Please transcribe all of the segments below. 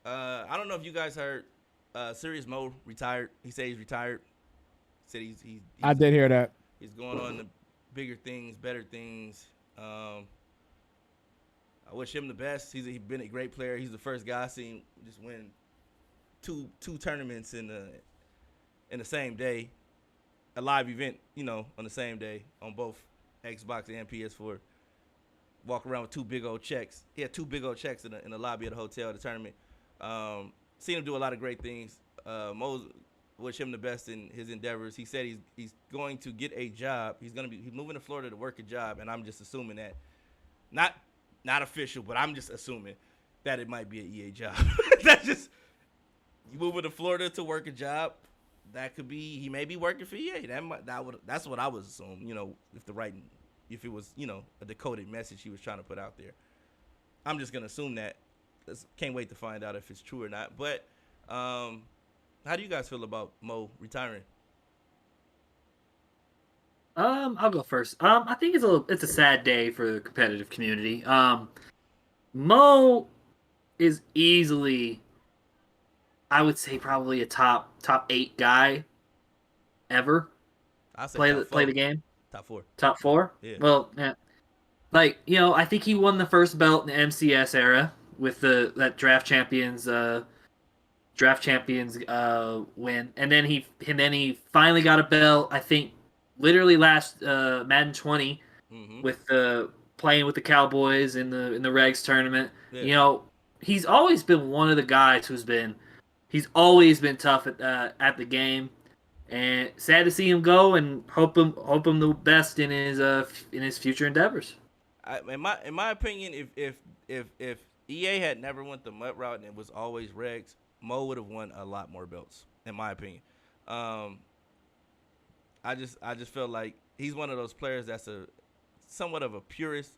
I don't know if you guys heard. Serious Mo retired. He said he's retired. He said I did hear that. he's going on to bigger things, better things. Um, I wish him the best. He's been a great player. He's the first guy I seen just win two tournaments in the same day, a live event, on the same day on both Xbox and PS4. Walk around with two big old checks. He had two big old checks in the lobby of the hotel at the tournament. Seen him do a lot of great things. Mose wish him the best in his endeavors. He said he's going to get a job. He's moving to Florida to work a job, and I'm just assuming that not not official, but I'm just assuming that it might be an EA job. That's just you moving to Florida to work a job. That could be he may be working for EA. That's what I would assume. If it was a decoded message he was trying to put out there. I'm just gonna assume that. Can't wait to find out if it's true or not. But how do you guys feel about Mo retiring? I'll go first. I think it's a sad day for the competitive community. Mo is easily, I would say, probably a top 8 guy ever I say play the game. Top 4. Top 4. Yeah. Well, yeah. Like I think he won the first belt in the MCS era with that draft champions win, and then he finally got a belt. I think literally last Madden 20 with playing with the Cowboys in the Regs tournament. Yeah. He's always been one of the guys he's always been tough at the game, and sad to see him go. And hope him the best in his future endeavors. In my opinion, if EA had never went the mud route and it was always regs, Mo would have won a lot more belts. In my opinion, I just feel like he's one of those players that's somewhat of a purist.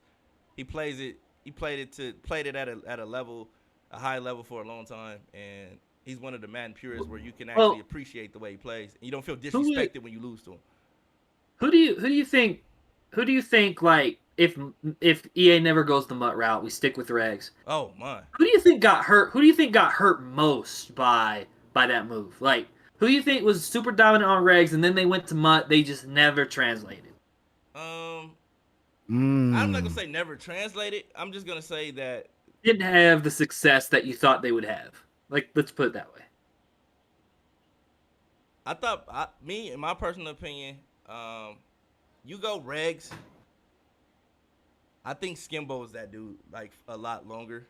He plays it. He played it at a level, a high level for a long time, and he's one of the Madden purists where you can actually appreciate the way he plays. And you don't feel disrespected when you lose to him. Who do you think like if EA never goes the MUT route, we stick with regs? Oh my! Who do you think got hurt? Who do you think got hurt most by that move? Like, who do you think was super dominant on regs and then they went to MUT? They just never translated. I'm not gonna say never translated. I'm just gonna say that didn't have the success that you thought they would have. Like, let's put it that way. I thought in my personal opinion, you go regs. I think Skimbo is that dude like a lot longer.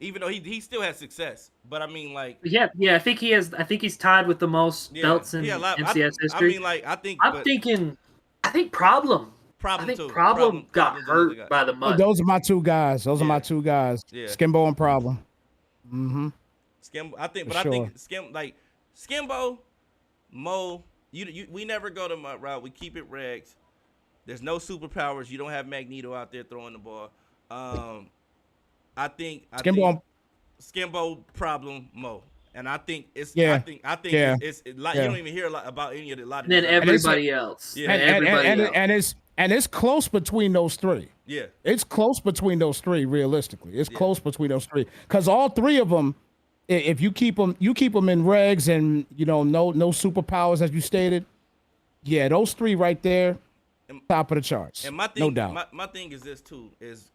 Even though he still has success, but I mean like yeah, I think he's tied with the most belts in MCS history. I mean like I think Problem. Problem I think too. Problem got hurt by the MUT. Those are my two guys. Those are my two guys. Yeah. Skimbo and Problem. Skimbo, I think Skimbo, Mo. We never go the MUT route. We keep it regs. There's no superpowers. You don't have Magneto out there throwing the ball. I think Skimbo, Problem, Mo, and I think it's Yeah. it's like you don't even hear a lot about any of the lot of then everybody else. Yeah. And it's close between those three. Yeah, it's close between those three. Realistically, it's close between those three because all three of them, if you keep them in regs and no superpowers as you stated. Yeah, those three right there, top of the charts. And my thing, no doubt. My thing is this too: is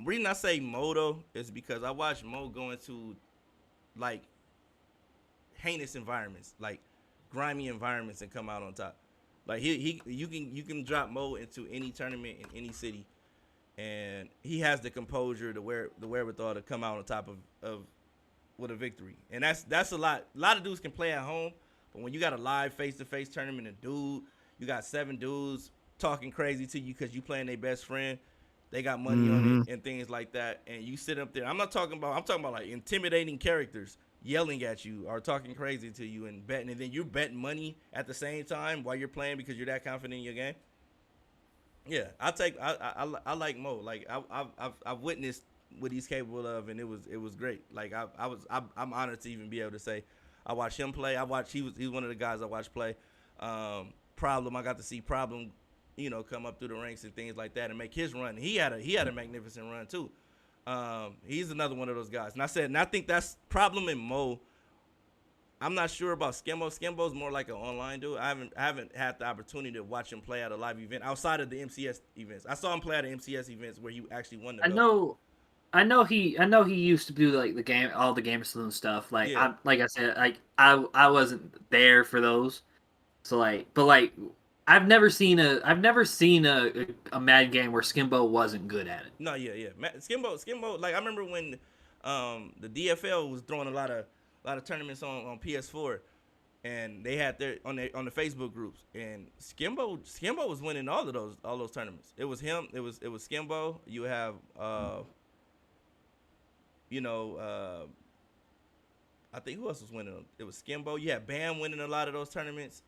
reason I say Moto is because I watched Mo go into like heinous environments, like grimy environments, and come out on top. Like you can drop Mo into any tournament in any city, and he has the composure, the wherewithal to come out on top of with a victory. And that's a lot. A lot of dudes can play at home, but when you got a live face-to-face tournament, you got 7 dudes talking crazy to you because you playing their best friend. They got money on it and things like that, and you sit up there. I'm talking about like intimidating characters yelling at you or talking crazy to you and betting, and then you're betting money at the same time while you're playing because you're that confident in your game. Yeah, I like Mo. Like I've witnessed what he's capable of, and it was great. Like I'm honored to even be able to say I watched him play. He's one of the guys I watched play. Problem, I got to see Problem, come up through the ranks and things like that and make his run. He had a magnificent run too. He's another one of those guys. And I think that's problem in Mo. I'm not sure about Skimbo. Skimbo's more like an online dude. I haven't had the opportunity to watch him play at a live event outside of the MCS events. I saw him play at the MCS events where he actually won the belt. I know he used to do like all the Gamer Saloon stuff. Yeah. Like I said, I wasn't there for those. So I've never seen a Madden game where Skimbo wasn't good at it. No, yeah. Skimbo. Like I remember when the DFL was throwing a lot of tournaments on PS4, and they had on the Facebook groups, and Skimbo was winning all those tournaments. It was him. It was Skimbo. You have I think who else was winning them? It was Skimbo. You had Bam winning a lot of those tournaments.